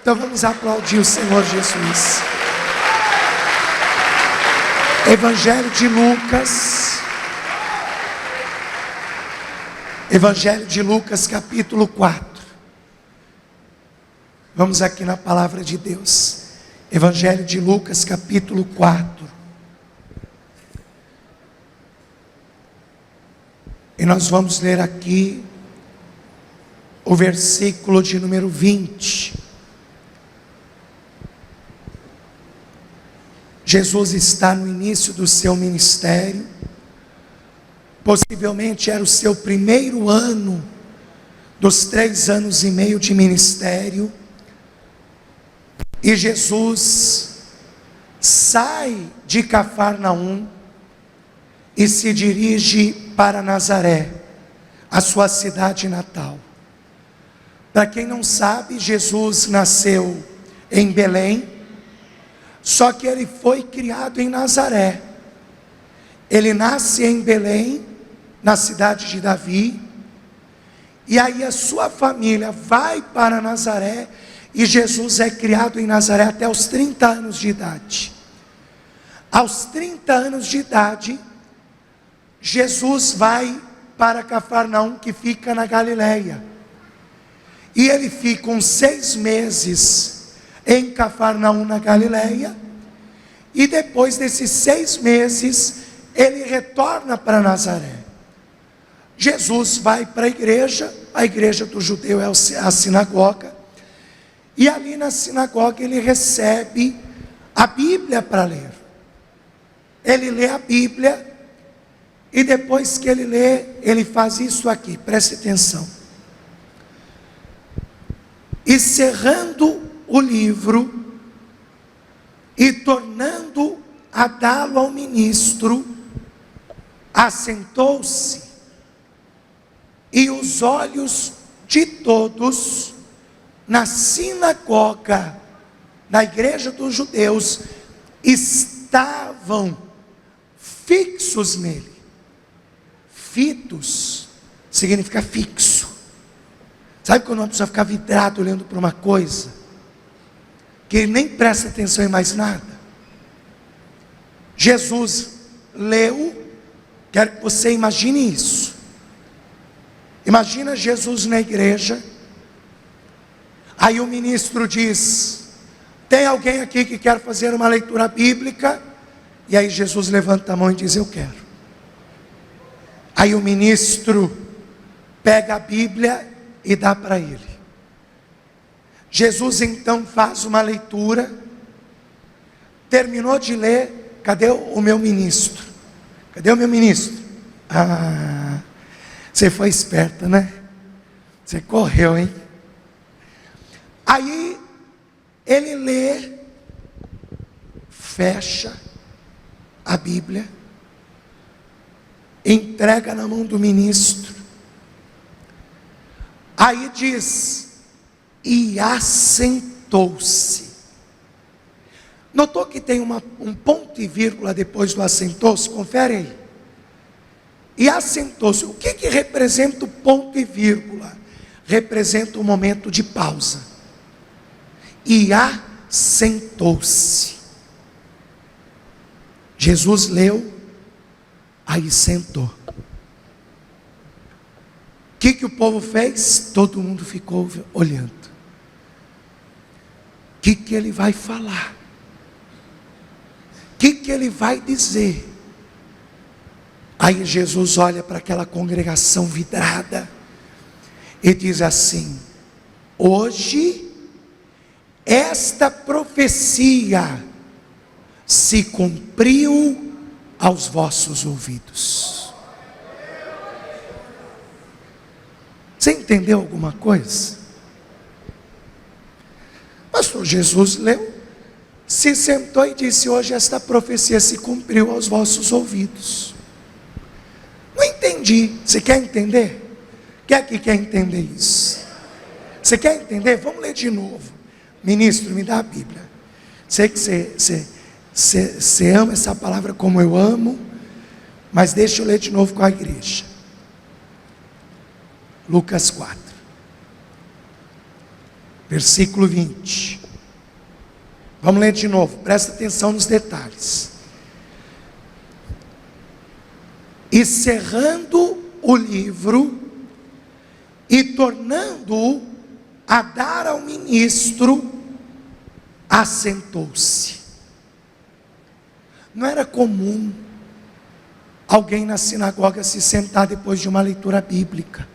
Então vamos aplaudir o Senhor Jesus. Evangelho de Lucas. Evangelho de Lucas, capítulo 4. Vamos aqui na palavra de Deus. Evangelho de Lucas, capítulo 4. E nós vamos ler aqui o versículo de número 20. Jesus está no início do seu ministério. Possivelmente era o seu primeiro ano dos 3 anos e meio de ministério. E Jesus sai de Cafarnaum e se dirige para Nazaré, a sua cidade natal. Para quem não sabe, Jesus nasceu em Belém, só que ele foi criado em Nazaré. Ele nasce em Belém, na cidade de Davi, e aí a sua família vai para Nazaré, e Jesus é criado em Nazaré até os 30 anos de idade. Aos 30 anos de idade, Jesus vai para Cafarnaum, que fica na Galileia. E ele fica uns 6 meses em Cafarnaum, na Galileia. E depois desses 6 meses, ele retorna para Nazaré. Jesus vai para a igreja do judeu é a sinagoga. E ali na sinagoga ele recebe a Bíblia para ler. Ele lê a Bíblia. E depois que ele lê, ele faz isso aqui, preste atenção. E cerrando o livro, e tornando a dá-lo ao ministro, assentou-se, e os olhos de todos, na sinagoga, na igreja dos judeus, estavam fixos nele. Fitos significa fixo. Sabe quando uma pessoa fica vidrada olhando para uma coisa, que ele nem presta atenção em mais nada? Jesus leu, quero que você imagine isso. Imagina Jesus na igreja, aí o ministro diz: tem alguém aqui que quer fazer uma leitura bíblica? E aí Jesus levanta a mão e diz: eu quero. Aí o ministro pega a Bíblia e dá para ele. Jesus então faz uma leitura, terminou de ler. Cadê o meu ministro? Cadê o meu ministro? Ah, você foi esperta, né? Você correu, hein? Aí ele lê, fecha a Bíblia, entrega na mão do ministro. Aí diz: e assentou-se. Notou que tem um ponto e vírgula depois do assentou-se? Confere aí. E assentou-se. O que representa o ponto e vírgula? Representa um momento de pausa. E assentou-se. Jesus leu, aí sentou. O que o povo fez? Todo mundo ficou olhando. O que ele vai falar? O que ele vai dizer? Aí Jesus olha para aquela congregação vidrada e diz assim: hoje esta profecia se cumpriu aos vossos ouvidos. Você entendeu alguma coisa? Pastor, Jesus leu, se sentou e disse: hoje esta profecia se cumpriu aos vossos ouvidos. Não entendi. Você quer entender? Quem aqui quer entender isso? Você quer entender? Vamos ler de novo. Ministro, me dá a Bíblia. Sei que você ama essa palavra como eu amo, mas deixa eu ler de novo com a igreja. Lucas 4. versículo 20. Vamos ler de novo, presta atenção nos detalhes. E cerrando o livro e tornando-o a dar ao ministro, assentou-se. Não era comum alguém na sinagoga se sentar depois de uma leitura bíblica.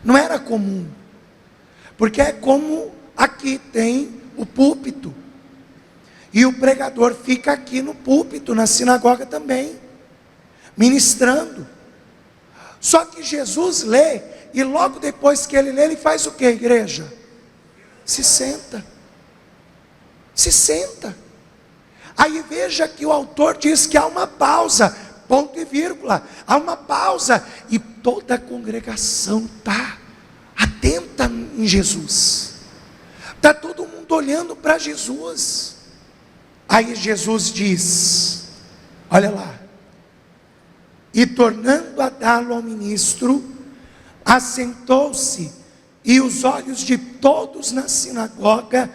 Não era comum, porque é como aqui tem o púlpito, e o pregador fica aqui no púlpito, na sinagoga também, ministrando. Só que Jesus lê, e logo depois que ele lê, ele faz o que, igreja? Se senta. Se senta. Aí veja que o autor diz que há uma pausa, ponto e vírgula, há uma pausa, e toda a congregação está atenta em Jesus, está todo mundo olhando para Jesus. Aí Jesus diz, olha lá, e tornando a dá-lo ao ministro, assentou-se, e os olhos de todos na sinagoga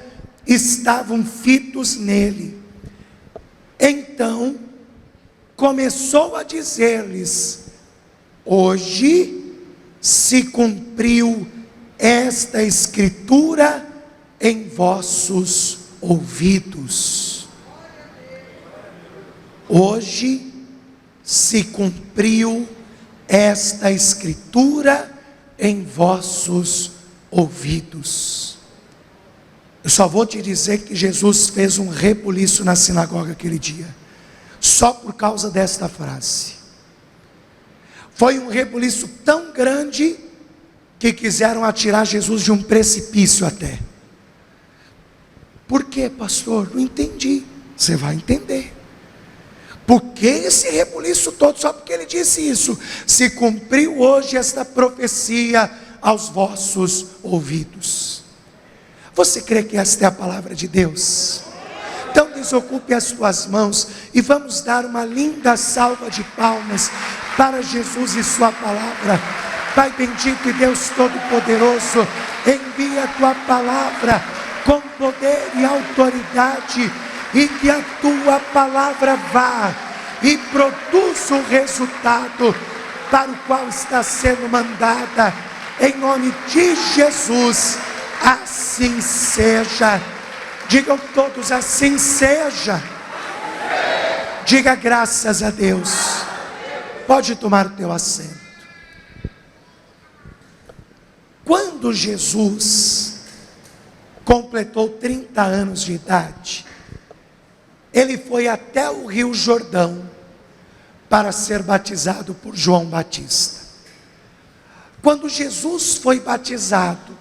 estavam fitos nele. Então começou a dizer-lhes: hoje se cumpriu esta escritura em vossos ouvidos. Hoje se cumpriu esta escritura em vossos ouvidos. Eu só vou te dizer que Jesus fez um rebuliço na sinagoga aquele dia, só por causa desta frase. Foi um rebuliço tão grande que quiseram atirar Jesus de um precipício até. Por quê, pastor? Não entendi. Você vai entender. Por que esse rebuliço todo? Só porque ele disse isso. Se cumpriu hoje esta profecia aos vossos ouvidos. Você crê que esta é a palavra de Deus? Então desocupe as tuas mãos e vamos dar uma linda salva de palmas para Jesus e sua palavra. Pai bendito e Deus todo-poderoso, envia a tua palavra com poder e autoridade, e que a tua palavra vá e produza o resultado para o qual está sendo mandada, em nome de Jesus. Assim seja. Digam todos: assim seja. Diga graças a Deus. Pode tomar o teu assento. Quando Jesus completou 30 anos de idade, ele foi até o Rio Jordão para ser batizado por João Batista. Quando Jesus foi batizado,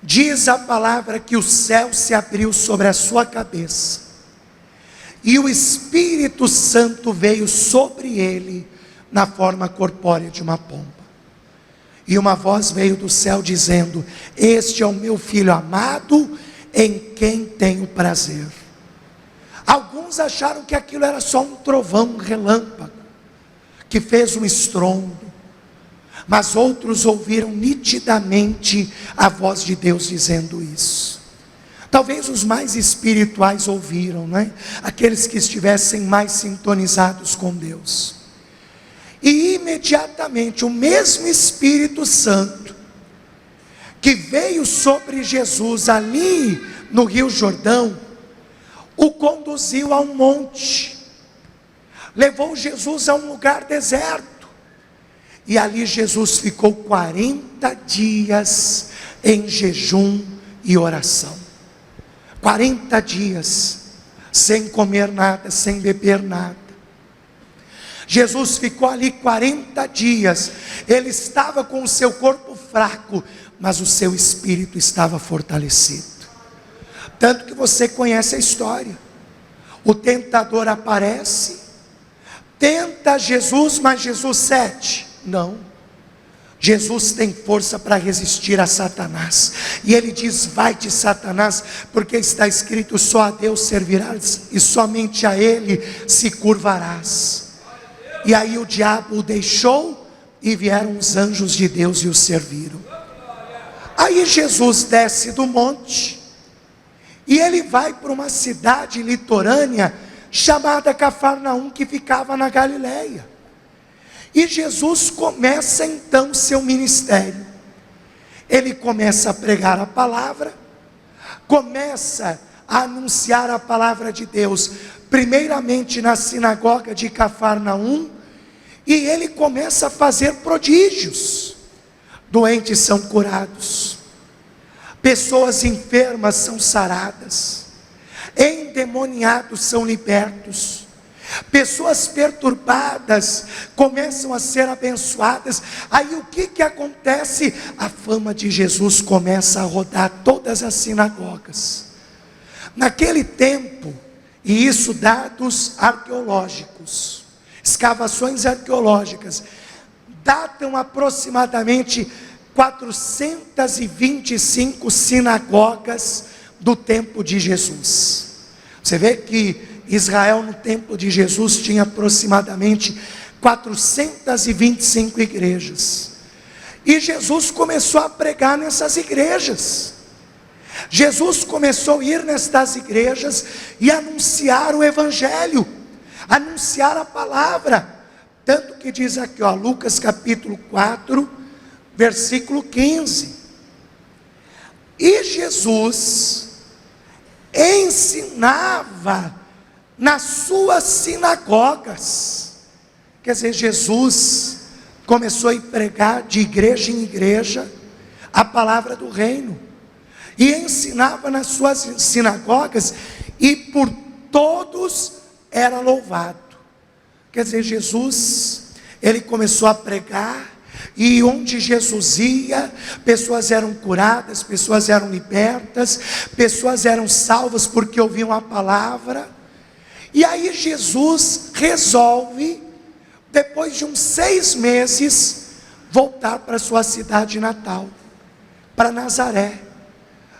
diz a palavra que o céu se abriu sobre a sua cabeça, e o Espírito Santo veio sobre ele na forma corpórea de uma pomba. E uma voz veio do céu dizendo: este é o meu filho amado, em quem tenho prazer. Alguns acharam que aquilo era só um trovão, um relâmpago, que fez um estrondo. Mas outros ouviram nitidamente a voz de Deus dizendo isso. Talvez os mais espirituais ouviram, não é? Aqueles que estivessem mais sintonizados com Deus. E imediatamente o mesmo Espírito Santo que veio sobre Jesus ali no Rio Jordão, o conduziu a um monte, levou Jesus a um lugar deserto. E ali Jesus ficou 40 dias em jejum e oração. 40 dias, sem comer nada, sem beber nada. Jesus ficou ali 40 dias. Ele estava com o seu corpo fraco, mas o seu espírito estava fortalecido. Tanto que você conhece a história. O tentador aparece, tenta Jesus, mas Jesus cede. Não, Jesus tem força para resistir a Satanás, e ele diz: vai-te, Satanás, porque está escrito: só a Deus servirás, e somente a Ele se curvarás. E aí o diabo o deixou, e vieram os anjos de Deus e o serviram. Aí Jesus desce do monte, e ele vai para uma cidade litorânea, chamada Cafarnaum, que ficava na Galileia. E Jesus começa então seu ministério. Ele começa a pregar a palavra, começa a anunciar a palavra de Deus, primeiramente na sinagoga de Cafarnaum, e ele começa a fazer prodígios. Doentes são curados, pessoas enfermas são saradas, endemoniados são libertos, pessoas perturbadas começam a ser abençoadas. Aí o que acontece? A fama de Jesus começa a rodar todas as sinagogas. Naquele tempo, e isso dados arqueológicos, escavações arqueológicas, datam aproximadamente 425 sinagogas do tempo de Jesus. Você vê que Israel no tempo de Jesus tinha aproximadamente 425 igrejas. E Jesus começou a pregar nessas igrejas. Jesus começou a ir nestas igrejas e anunciar o evangelho, anunciar a palavra. Tanto que diz aqui, Lucas capítulo 4, versículo 15. E Jesus ensinava nas suas sinagogas. Quer dizer, Jesus começou a pregar de igreja em igreja a palavra do reino, e ensinava nas suas sinagogas, e por todos era louvado. Quer dizer, Jesus, ele começou a pregar, e onde Jesus ia, pessoas eram curadas, pessoas eram libertas, pessoas eram salvas porque ouviam a palavra. E aí Jesus resolve, depois de uns 6 meses, voltar para sua cidade natal, para Nazaré.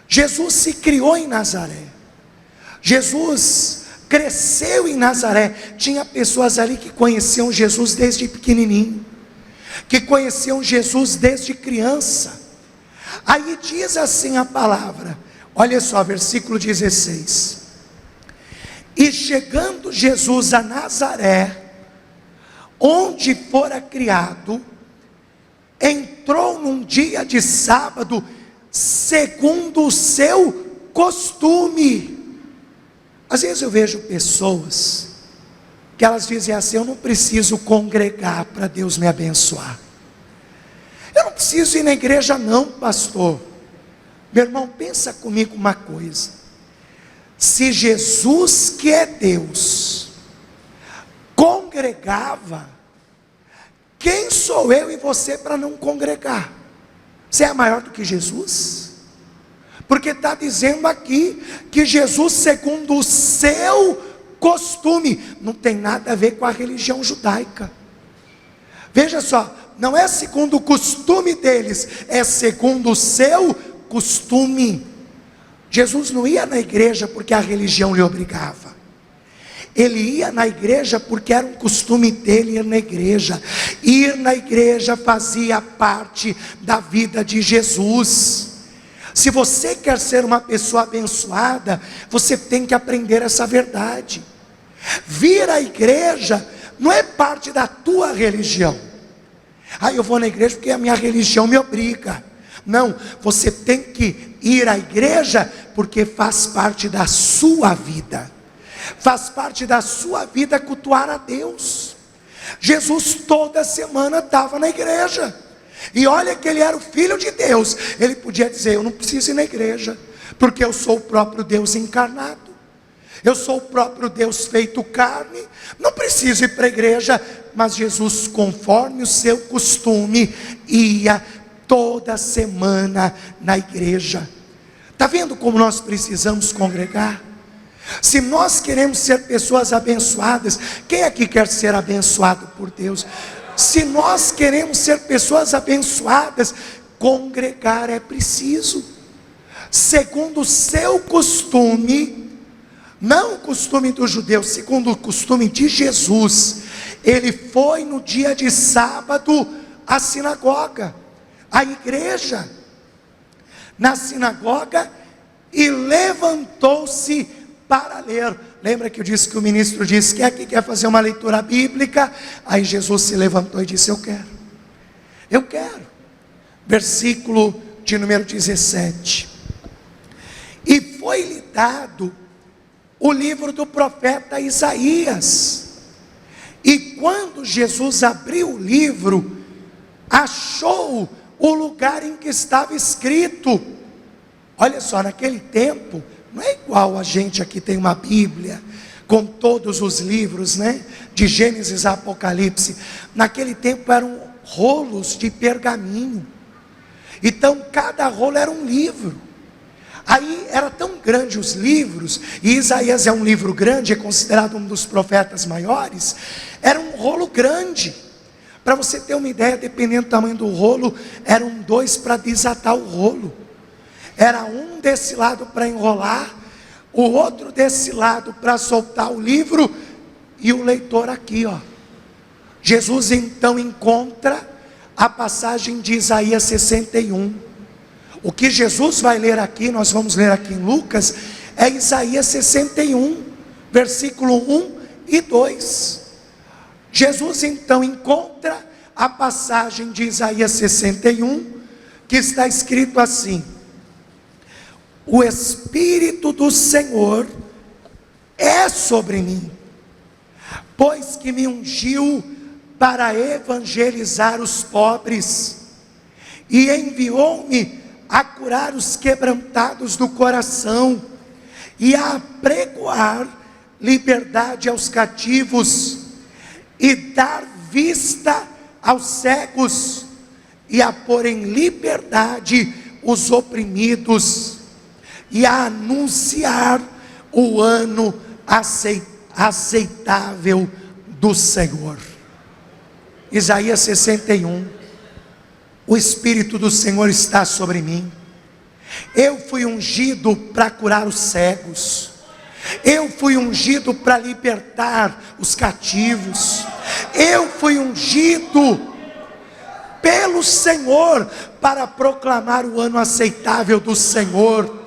Jesus se criou em Nazaré, Jesus cresceu em Nazaré. Tinha pessoas ali que conheciam Jesus desde pequenininho, que conheciam Jesus desde criança. Aí diz assim a palavra, olha só, versículo 16: e chegando Jesus a Nazaré, onde fora criado, entrou num dia de sábado, segundo o seu costume. Às vezes eu vejo pessoas que elas dizem assim: eu não preciso congregar para Deus me abençoar, eu não preciso ir na igreja não, pastor. Meu irmão, pensa comigo uma coisa: se Jesus, que é Deus, congregava, quem sou eu e você para não congregar? Você é maior do que Jesus? Porque está dizendo aqui que Jesus, segundo o seu costume, não tem nada a ver com a religião judaica. Veja só, não é segundo o costume deles, é segundo o seu costume. Jesus não ia na igreja porque a religião lhe obrigava, ele ia na igreja porque era um costume dele ir na igreja. Ir na igreja fazia parte da vida de Jesus. Se você quer ser uma pessoa abençoada, você tem que aprender essa verdade. Vir à igreja não é parte da tua religião. Eu vou na igreja porque a minha religião me obriga. Não, você tem que ir à igreja porque faz parte da sua vida. Faz parte da sua vida cultuar a Deus. Jesus toda semana estava na igreja. E olha que ele era o Filho de Deus. Ele podia dizer: eu não preciso ir na igreja, porque eu sou o próprio Deus encarnado. Eu sou o próprio Deus feito carne. Não preciso ir para a igreja. Mas Jesus, conforme o seu costume, ia toda semana na igreja. Está vendo como nós precisamos congregar? Se nós queremos ser pessoas abençoadas, quem aqui quer ser abençoado por Deus? Se nós queremos ser pessoas abençoadas, congregar é preciso, segundo o seu costume, não o costume dos judeus, segundo o costume de Jesus. Ele foi no dia de sábado à sinagoga, à igreja. na sinagoga e levantou-se para ler. Lembra que eu disse que o ministro disse que aqui quer fazer uma leitura bíblica? Aí Jesus se levantou e disse: eu quero. Versículo de número 17. E foi-lhe dado o livro do profeta Isaías. E quando Jesus abriu o livro, achou o lugar em que estava escrito. Olha só, naquele tempo, não é igual a gente aqui tem uma Bíblia, com todos os livros, né? De Gênesis a Apocalipse. Naquele tempo eram rolos de pergaminho. Então cada rolo era um livro. Aí era tão grande os livros, e Isaías é um livro grande, é considerado um dos profetas maiores. Era um rolo grande. Para você ter uma ideia, dependendo do tamanho do rolo, eram 2 para desatar o rolo. Era um desse lado para enrolar, o outro desse lado para soltar o livro, e o leitor aqui, ó. Jesus então encontra a passagem de Isaías 61. O que Jesus vai ler aqui, nós vamos ler aqui em Lucas, é Isaías 61, versículo 1 e 2. Jesus então encontra a passagem de Isaías 61, que está escrito assim: o Espírito do Senhor é sobre mim, pois que me ungiu para evangelizar os pobres, e enviou-me a curar os quebrantados do coração, e a apregoar liberdade aos cativos, e dar vista aos cegos, e a pôr em liberdade os oprimidos, e a anunciar o ano aceitável do Senhor. Isaías 61. O Espírito do Senhor está sobre mim. Eu fui ungido para curar os cegos. Eu fui ungido para libertar os cativos. Eu fui ungido pelo Senhor para proclamar o ano aceitável do Senhor.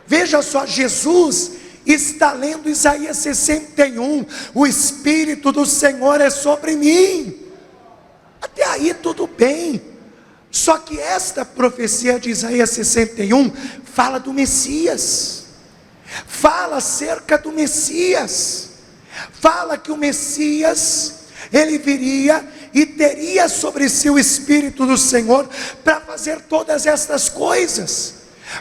Veja só, Jesus está lendo Isaías 61. O Espírito do Senhor é sobre mim. Até aí tudo bem. Só que esta profecia de Isaías 61 fala do Messias, fala acerca do Messias, fala que o Messias, ele viria e teria sobre si o Espírito do Senhor para fazer todas estas coisas,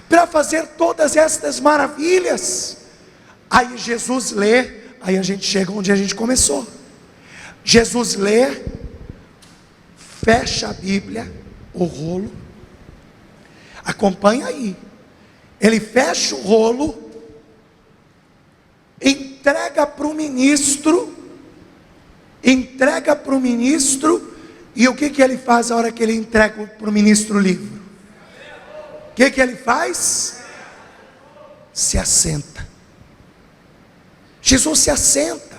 para fazer todas estas maravilhas. Aí Jesus lê, aí a gente chega onde a gente começou. Jesus lê, fecha a Bíblia, o rolo, acompanha aí, ele fecha o rolo, entrega para o ministro, e o que ele faz a hora que ele entrega para o ministro o livro? O que ele faz? Se assenta. Jesus se assenta.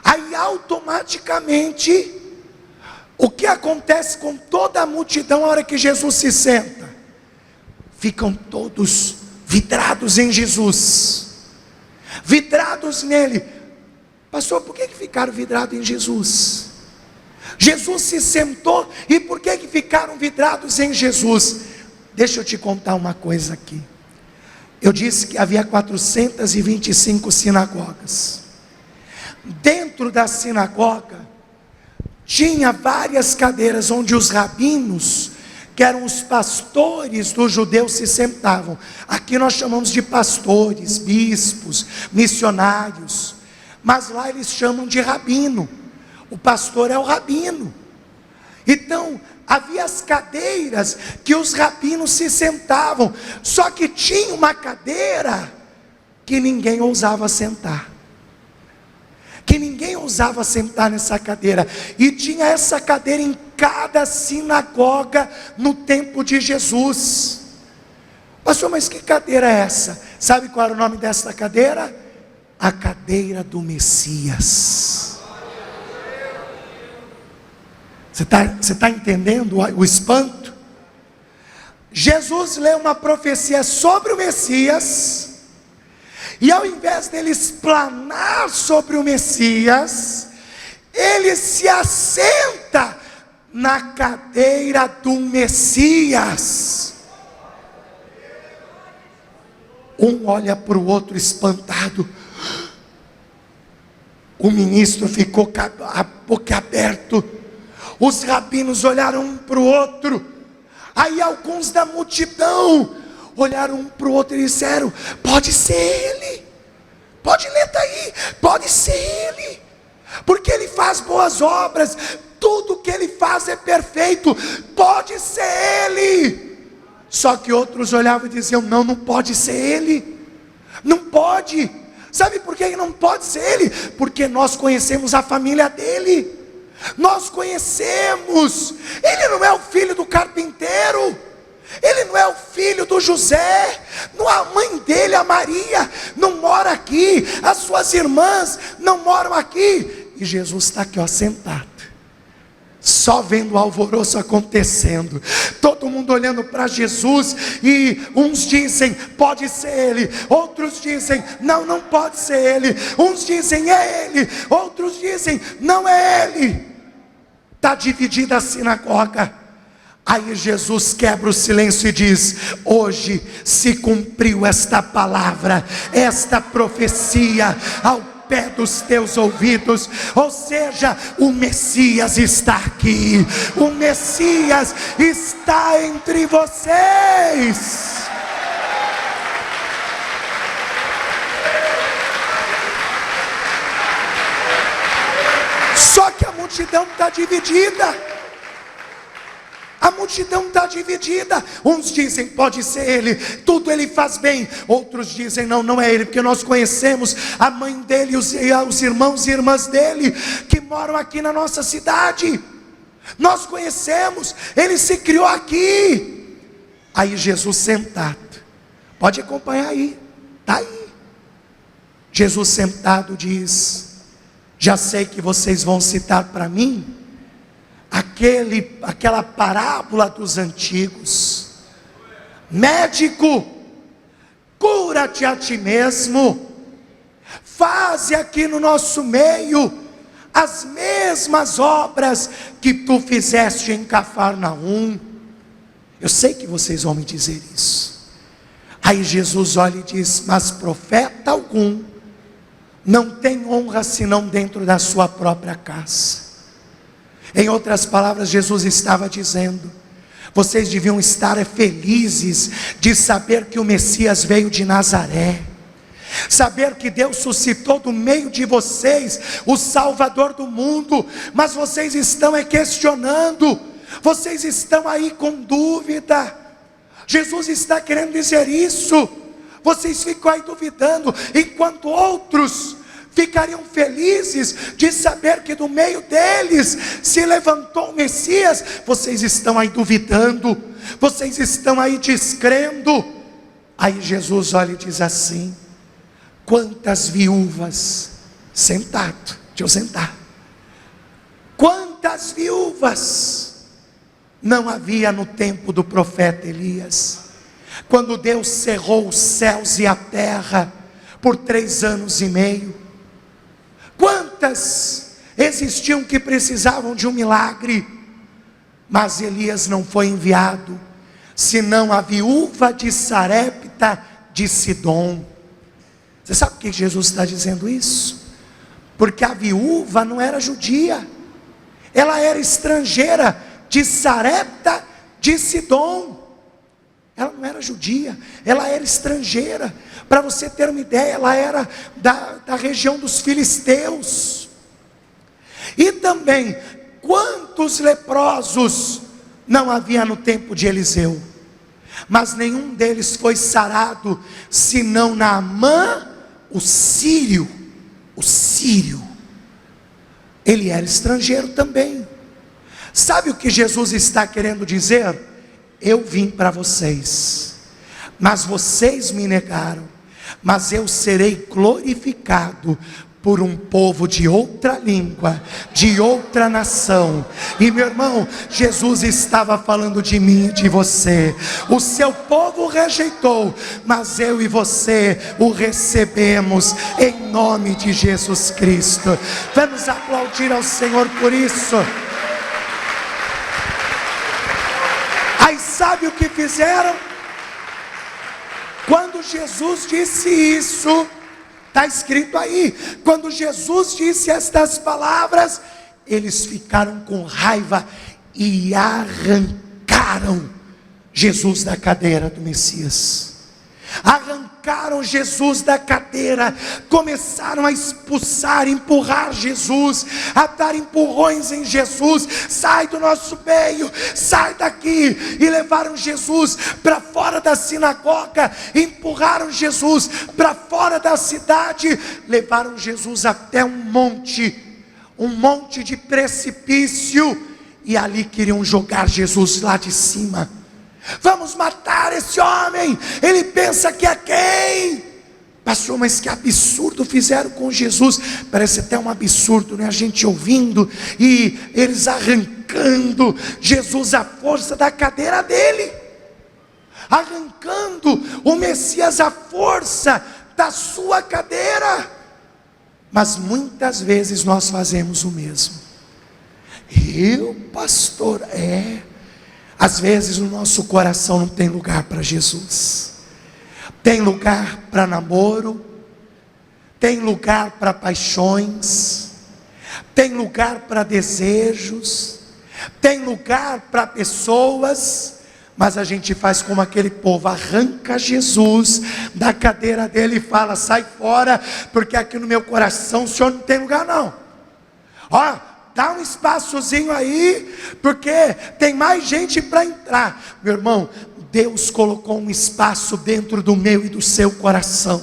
Aí automaticamente, o que acontece com toda a multidão a hora que Jesus se senta? Ficam todos vidrados em Jesus, vidrados nele. Pastor, por que ficaram vidrados em Jesus? Jesus se sentou, e por que ficaram vidrados em Jesus? Deixa eu te contar uma coisa aqui. Eu disse que havia 425 sinagogas. Dentro da sinagoga tinha várias cadeiras onde os rabinos, que eram os pastores dos judeus, se sentavam. Aqui nós chamamos de pastores, bispos, missionários, mas lá eles chamam de rabino. O pastor é o rabino. Então havia as cadeiras que os rabinos se sentavam, só que tinha uma cadeira que ninguém ousava sentar, nessa cadeira, e tinha essa cadeira em cada sinagoga no tempo de Jesus. Pastor, mas que cadeira é essa? Sabe qual era o nome dessa cadeira? A cadeira do Messias. Você está entendendo o espanto? Jesus lê uma profecia sobre o Messias, e ao invés dele explanar sobre o Messias, ele se assenta na cadeira do Messias. Um olha para o outro espantado. O ministro ficou a boca aberta. Os rabinos olharam um para o outro. Aí alguns da multidão olharam um para o outro e disseram: pode ser ele. Pode ler daí. Pode ser ele. Porque ele faz boas obras. Tudo que ele faz é perfeito. Pode ser ele. Só que outros olhavam e diziam: não, não pode ser ele. Não pode. Sabe por que não pode ser ele? Porque nós conhecemos a família dele. Nós conhecemos. Ele não é o filho do carpinteiro. Ele não é o filho do José. Não, a mãe dele, a Maria, não mora aqui. As suas irmãs não moram aqui. E Jesus está aqui, ó, sentado, só vendo o alvoroço acontecendo, todo mundo olhando para Jesus, e uns dizem: pode ser ele, outros dizem: não, não pode ser ele, uns dizem: é ele, outros dizem: não é ele. Está dividida a sinagoga. Aí Jesus quebra o silêncio e diz: hoje se cumpriu esta palavra, esta profecia ao pé dos teus ouvidos. Ou seja, o Messias está aqui. O Messias está entre vocês. Só que a multidão está dividida. A multidão está dividida. Uns dizem: pode ser ele, tudo ele faz bem. Outros dizem: não, não é ele, porque nós conhecemos a mãe dele e os irmãos e irmãs dele que moram aqui na nossa cidade. Nós conhecemos, ele se criou aqui. Aí Jesus sentado, pode acompanhar aí, está aí. Jesus sentado diz: já sei que vocês vão citar para mim aquela parábola dos antigos: médico, cura-te a ti mesmo, faze aqui no nosso meio as mesmas obras que tu fizeste em Cafarnaum. Eu sei que vocês vão me dizer isso. Aí Jesus olha e diz: mas profeta algum não tem honra senão dentro da sua própria casa. Em outras palavras, Jesus estava dizendo: vocês deviam estar felizes de saber que o Messias veio de Nazaré, saber que Deus suscitou do meio de vocês o Salvador do mundo. Mas vocês estão questionando, vocês estão aí com dúvida. Jesus está querendo dizer isso. Vocês ficam aí duvidando, enquanto outros ficariam felizes de saber que do meio deles se levantou o Messias. Vocês estão aí duvidando, vocês estão aí descrendo. Aí Jesus olha e diz assim: quantas viúvas, sentado, deixa eu sentar, quantas viúvas não havia no tempo do profeta Elias, quando Deus cerrou os céus e a terra por 3 anos e meio. Quantas existiam que precisavam de um milagre, mas Elias não foi enviado, senão a viúva de Sarepta de Sidom. Você sabe por que Jesus está dizendo isso? Porque a viúva não era judia, ela era estrangeira, de Sarepta de Sidom. Ela não era judia, ela era estrangeira. Para você ter uma ideia, ela era da região dos filisteus. E também, quantos leprosos não havia no tempo de Eliseu? Mas nenhum deles foi sarado, senão Naamã, o sírio. O sírio, ele era estrangeiro também. Sabe o que Jesus está querendo dizer? Eu vim para vocês, mas vocês me negaram, mas eu serei glorificado por um povo de outra língua, de outra nação. E meu irmão, Jesus estava falando de mim e de você. O seu povo o rejeitou, mas eu e você o recebemos em nome de Jesus Cristo. Vamos aplaudir ao Senhor por isso. Aí sabe o que fizeram? Quando Jesus disse isso, está escrito aí, quando Jesus disse estas palavras, eles ficaram com raiva e arrancaram Jesus da cadeira do Messias. Arrancaram Jesus da cadeira, começaram a expulsar, empurrar Jesus, a dar empurrões em Jesus. Sai do nosso meio, sai daqui. E levaram Jesus para fora da sinagoga, empurraram Jesus para fora da cidade, levaram Jesus até um monte de precipício, e ali queriam jogar Jesus lá de cima. Vamos matar esse homem, ele pensa que é quem? Pastor, mas que absurdo fizeram com Jesus. Parece até um absurdo, né? A gente ouvindo e eles arrancando Jesus à força da cadeira dele, arrancando o Messias à força da sua cadeira. Mas muitas vezes nós fazemos o mesmo. Pastor, às vezes no nosso coração não tem lugar para Jesus. Tem lugar para namoro, tem lugar para paixões, tem lugar para desejos, tem lugar para pessoas, mas a gente faz como aquele povo, arranca Jesus da cadeira dele e fala: sai fora, porque aqui no meu coração o Senhor não tem lugar não. Dá um espaçozinho aí, porque tem mais gente para entrar. Meu irmão, Deus colocou um espaço dentro do meu e do seu coração,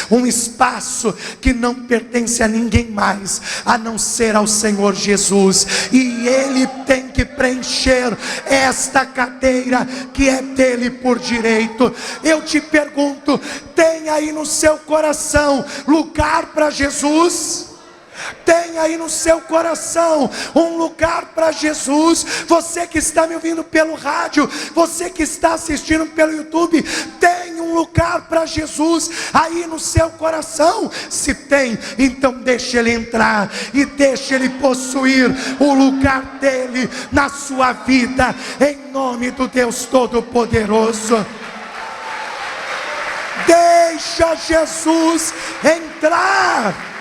um espaço que não pertence a ninguém mais, a não ser ao Senhor Jesus, e Ele tem que preencher esta cadeira que é dele por direito. Eu te pergunto, tem aí no seu coração lugar para Jesus? Tem aí no seu coração um lugar para Jesus? Você que está me ouvindo pelo rádio, você que está assistindo pelo YouTube, tem um lugar para Jesus aí no seu coração? Se tem, então deixa Ele entrar e deixa Ele possuir o lugar dele na sua vida, em nome do Deus Todo-Poderoso. Deixa Jesus entrar.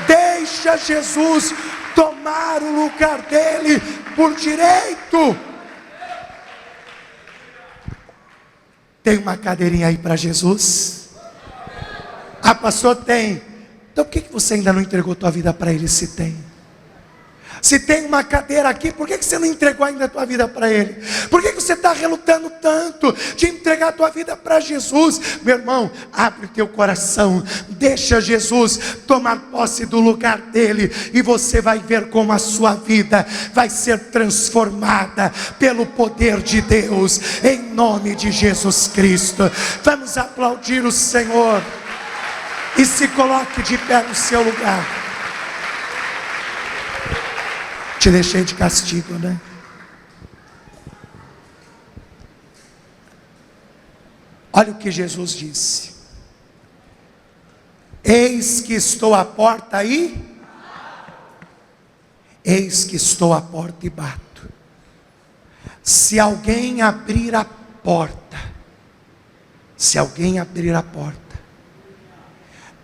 Deixa Jesus tomar o lugar dele por direito. Tem uma cadeirinha aí para Jesus? Pastor, tem. Então por que você ainda não entregou tua vida para Ele se tem? Se tem uma cadeira aqui, por que você não entregou ainda a tua vida para Ele? Por que você está relutando tanto de entregar a tua vida para Jesus? Meu irmão, abre teu coração, deixa Jesus tomar posse do lugar dele, e você vai ver como a sua vida vai ser transformada pelo poder de Deus, em nome de Jesus Cristo. Vamos aplaudir o Senhor, e se coloque de pé no seu lugar. Te deixei de castigo, né? Olha o que Jesus disse: eis que estou à porta e eis que estou à porta e bato. Se alguém abrir a porta,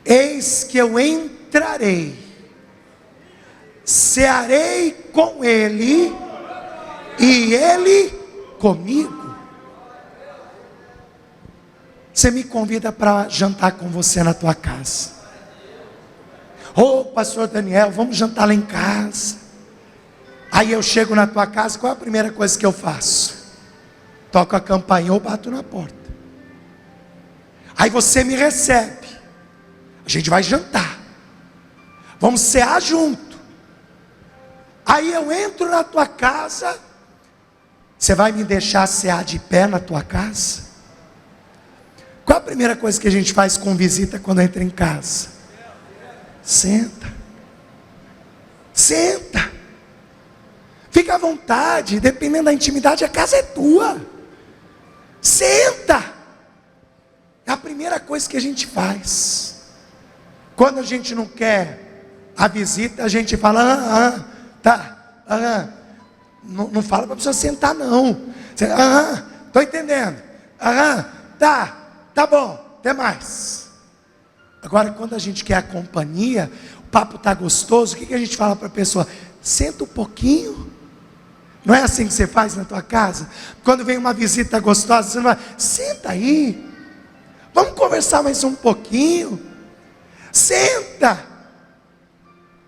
eis que eu entrarei, cearei com ele e ele comigo. Você me convida para jantar com você na tua casa. Pastor Daniel, vamos jantar lá em casa. Aí eu chego na tua casa, qual é a primeira coisa que eu faço? Toco a campainha ou bato na porta. Aí você me recebe, a gente vai jantar, vamos cear junto. Aí eu entro na tua casa, você vai me deixar cear de pé na tua casa? Qual a primeira coisa que a gente faz com visita quando entra em casa? Senta. Senta. Fica à vontade, dependendo da intimidade, a casa é tua. Senta. É a primeira coisa que a gente faz. Quando a gente não quer a visita, a gente fala, não fala para a pessoa sentar não. Estou entendendo. Tá bom, até mais. Agora, quando a gente quer a companhia, o papo está gostoso, o que a gente fala para a pessoa? Senta um pouquinho. Não é assim que você faz na tua casa? Quando vem uma visita gostosa, você não vai, senta aí. Vamos conversar mais um pouquinho. Senta.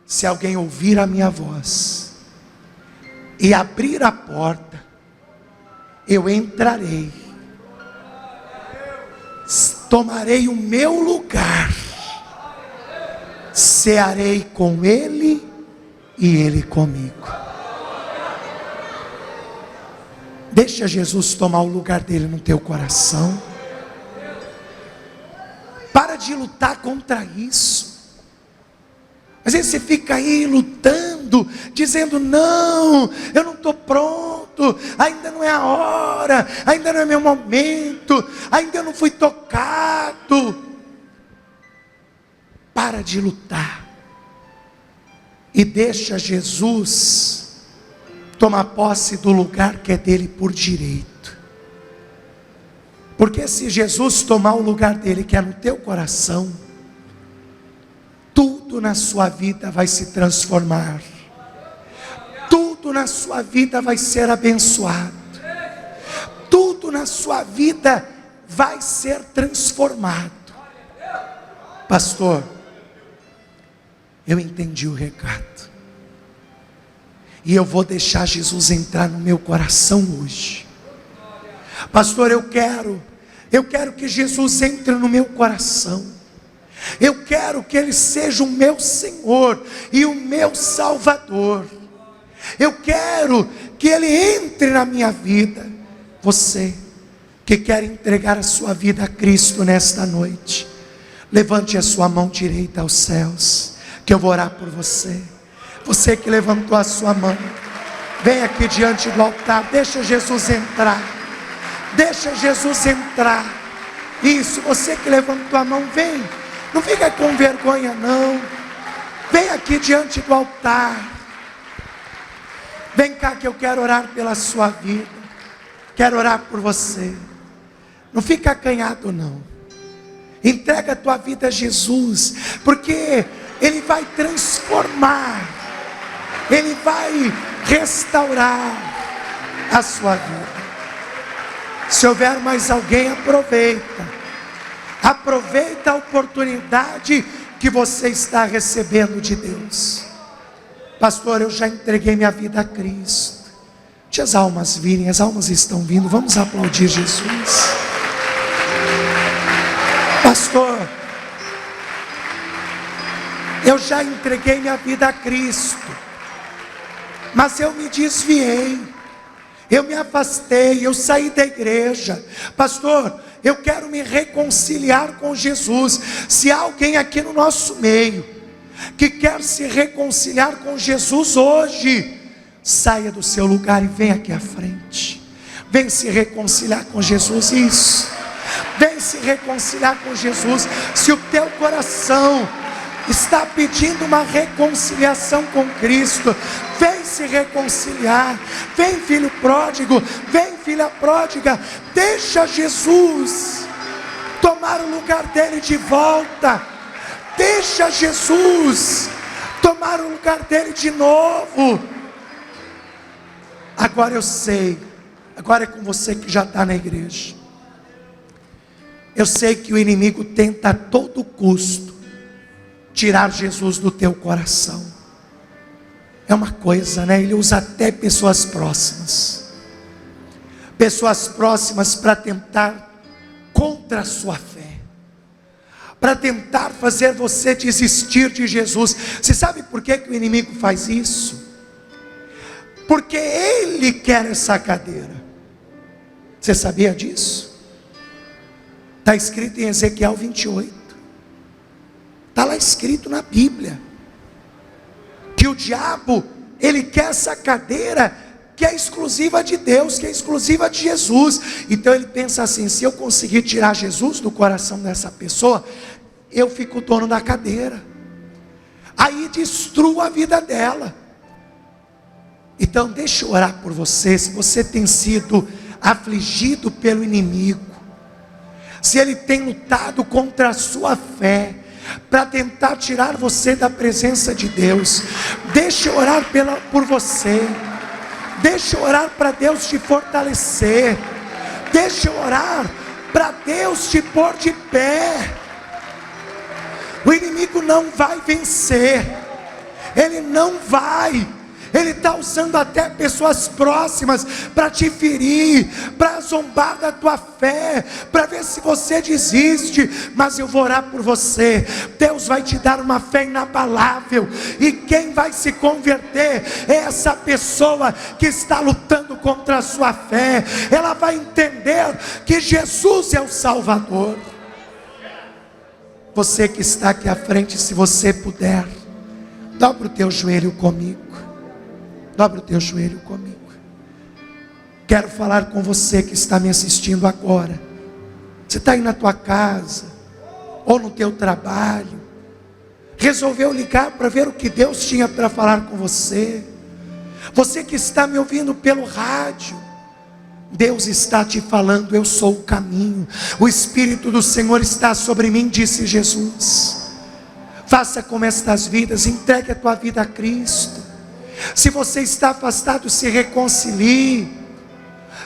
Se alguém ouvir a minha voz e abrir a porta, eu entrarei, tomarei o meu lugar, cearei com ele e ele comigo. Deixa Jesus tomar o lugar dele no teu coração. Para de lutar contra isso. Às vezes você fica aí lutando, dizendo, não, eu não estou pronto, ainda não é a hora, ainda não é meu momento, ainda não fui tocado. Para de lutar. E deixa Jesus tomar posse do lugar que é dele por direito. Porque se Jesus tomar o lugar dele, que é no teu coração, tudo na sua vida vai se transformar. Tudo na sua vida vai ser abençoado. Tudo na sua vida vai ser transformado. Pastor, eu entendi o recado. E eu vou deixar Jesus entrar no meu coração hoje. Pastor, eu quero que Jesus entre no meu coração. Eu quero que Ele seja o meu Senhor e o meu Salvador. Eu quero que Ele entre na minha vida. Você que quer entregar a sua vida a Cristo nesta noite, levante a sua mão direita aos céus, que eu vou orar por você. Você que levantou a sua mão, vem aqui diante do altar, deixa Jesus entrar. Deixa Jesus entrar. Isso, você que levantou a mão, vem. Não fica com vergonha não. Vem aqui diante do altar. Vem cá que eu quero orar pela sua vida. Quero orar por você. Não fica acanhado não. Entrega a tua vida a Jesus, porque Ele vai transformar, Ele vai restaurar a sua vida. Se houver mais alguém, aproveita a oportunidade que você está recebendo de Deus. Pastor, eu já entreguei minha vida a Cristo. Deixa as almas virem, as almas estão vindo, vamos aplaudir Jesus. Pastor, eu já entreguei minha vida a Cristo, mas eu me desviei, eu me afastei, eu saí da igreja. Pastor, eu quero me reconciliar com Jesus. Se há alguém aqui no nosso meio que quer se reconciliar com Jesus hoje, saia do seu lugar e venha aqui à frente. Vem se reconciliar com Jesus. Isso, vem se reconciliar com Jesus. Se o teu coração está pedindo uma reconciliação com Cristo, vem se reconciliar. Vem, filho pródigo, vem, filha pródiga. Deixa Jesus tomar o lugar dele de volta. Deixa Jesus tomar o lugar dele de novo. Agora eu sei, agora é com você que já está na igreja. Eu sei que o inimigo tenta a todo custo tirar Jesus do teu coração. É uma coisa, né? Ele usa até pessoas próximas para tentar contra a sua fé, para tentar fazer você desistir de Jesus. Você sabe por que o inimigo faz isso? Porque ele quer essa cadeira. Você sabia disso? Está escrito em Ezequiel 28. Está lá escrito na Bíblia que o diabo, ele quer essa cadeira que é exclusiva de Deus, que é exclusiva de Jesus. Então ele pensa assim: se eu conseguir tirar Jesus do coração dessa pessoa, eu fico dono da cadeira, aí destruo a vida dela. Então deixa eu orar por você. Se você tem sido afligido pelo inimigo, se ele tem lutado contra a sua fé, para tentar tirar você da presença de Deus, deixa eu orar por você. Deixa eu orar para Deus te fortalecer. Deixa eu orar para Deus te pôr de pé. O inimigo não vai vencer. Ele não vai. Ele está usando até pessoas próximas para te ferir, para zombar da tua fé, para ver se você desiste. Mas eu vou orar por você. Deus vai te dar uma fé inabalável, e quem vai se converter é essa pessoa que está lutando contra a sua fé. Ela vai entender que Jesus é o Salvador. Você que está aqui à frente, se você puder, dobra o teu joelho comigo. Dobra o teu joelho comigo. Quero falar com você que está me assistindo agora. Você está aí na tua casa, ou no teu trabalho, resolveu ligar para ver o que Deus tinha para falar com você. Você que está me ouvindo pelo rádio, Deus está te falando: eu sou o caminho, o Espírito do Senhor está sobre mim, disse Jesus. Faça como estas vidas, entregue a tua vida a Cristo. Se você está afastado, se reconcilie.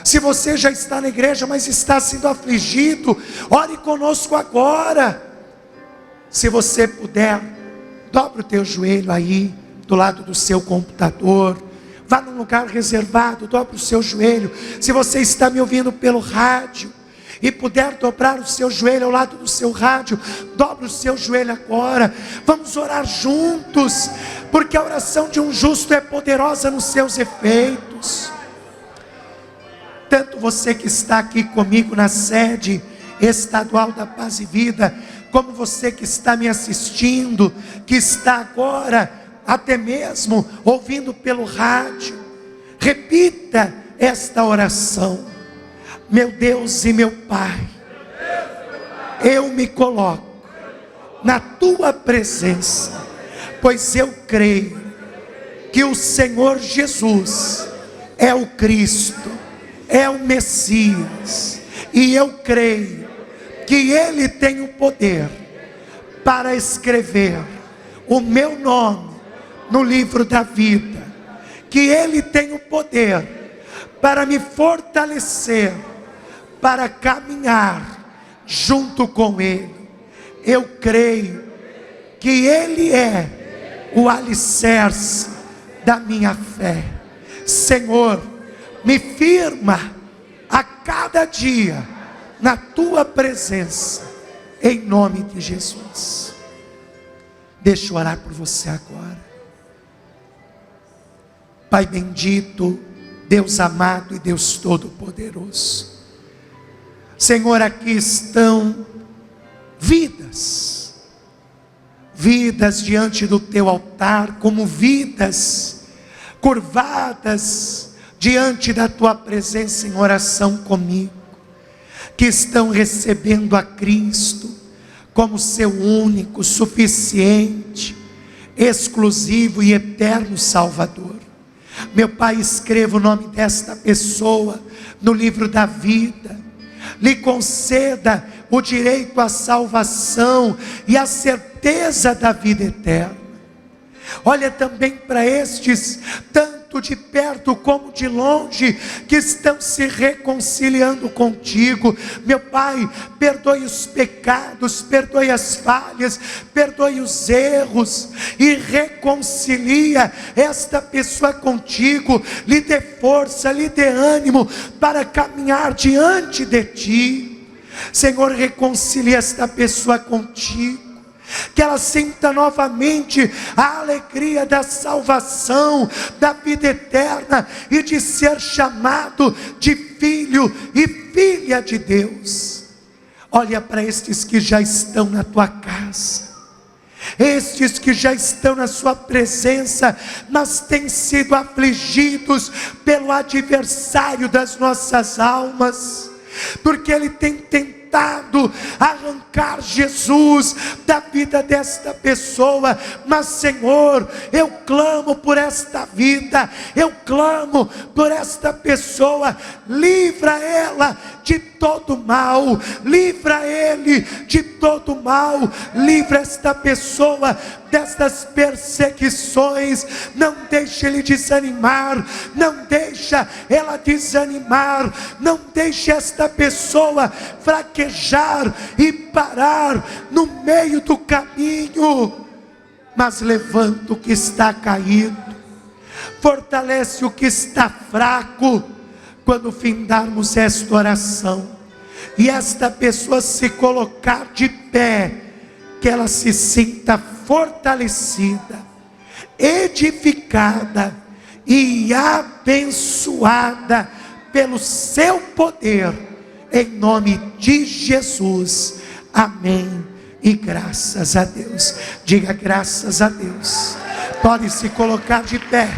Se você já está na igreja, mas está sendo afligido, ore conosco agora. Se você puder, dobre o teu joelho aí, do lado do seu computador. Vá num lugar reservado, dobre o seu joelho. Se você está me ouvindo pelo rádio e puder dobrar o seu joelho ao lado do seu rádio, dobre o seu joelho agora. Vamos orar juntos, porque a oração de um justo é poderosa nos seus efeitos. Tanto você que está aqui comigo na sede estadual da Paz e Vida, como você que está me assistindo, que está agora até mesmo ouvindo pelo rádio, repita esta oração: meu Deus e meu Pai, eu me coloco na tua presença, pois eu creio que o Senhor Jesus é o Cristo, é o Messias, e eu creio que Ele tem o poder para escrever o meu nome no livro da vida, que Ele tem o poder para me fortalecer, para caminhar junto com Ele. Eu creio que Ele é o alicerce da minha fé. Senhor, me firma a cada dia na tua presença, em nome de Jesus. Deixa eu orar por você agora. Pai bendito, Deus amado e Deus todo-poderoso, Senhor, aqui estão vidas diante do teu altar, como vidas curvadas diante da tua presença em oração comigo, que estão recebendo a Cristo como seu único, suficiente, exclusivo e eterno Salvador. Meu Pai, escreva o nome desta pessoa no livro da vida. Lhe conceda o direito à salvação e a certeza da vida eterna. Olha também para estes, tanto de perto como de longe, que estão se reconciliando contigo. Meu Pai, perdoe os pecados, perdoe as falhas, perdoe os erros e reconcilia esta pessoa contigo. Lhe dê força, lhe dê ânimo para caminhar diante de ti. Senhor, reconcilia esta pessoa contigo, que ela sinta novamente a alegria da salvação, da vida eterna e de ser chamado de filho e filha de Deus. Olha para estes que já estão na tua casa, estes que já estão na sua presença, mas têm sido afligidos pelo adversário das nossas almas, porque ele tem tentado arrancar Jesus da vida desta pessoa. Mas Senhor, eu clamo por esta vida, eu clamo por esta pessoa, livra ela de todo mal, livra ele de todo mal, livra esta pessoa destas perseguições, não deixe ele desanimar, não deixa ela desanimar, não deixe esta pessoa fraquejar e parar no meio do caminho, mas levanta o que está caído, fortalece o que está fraco. Quando findarmos esta oração e esta pessoa se colocar de pé, que ela se sinta fortalecida, edificada e abençoada pelo seu poder, em nome de Jesus. Amém e graças a Deus. Diga graças a Deus. Pode se colocar de pé.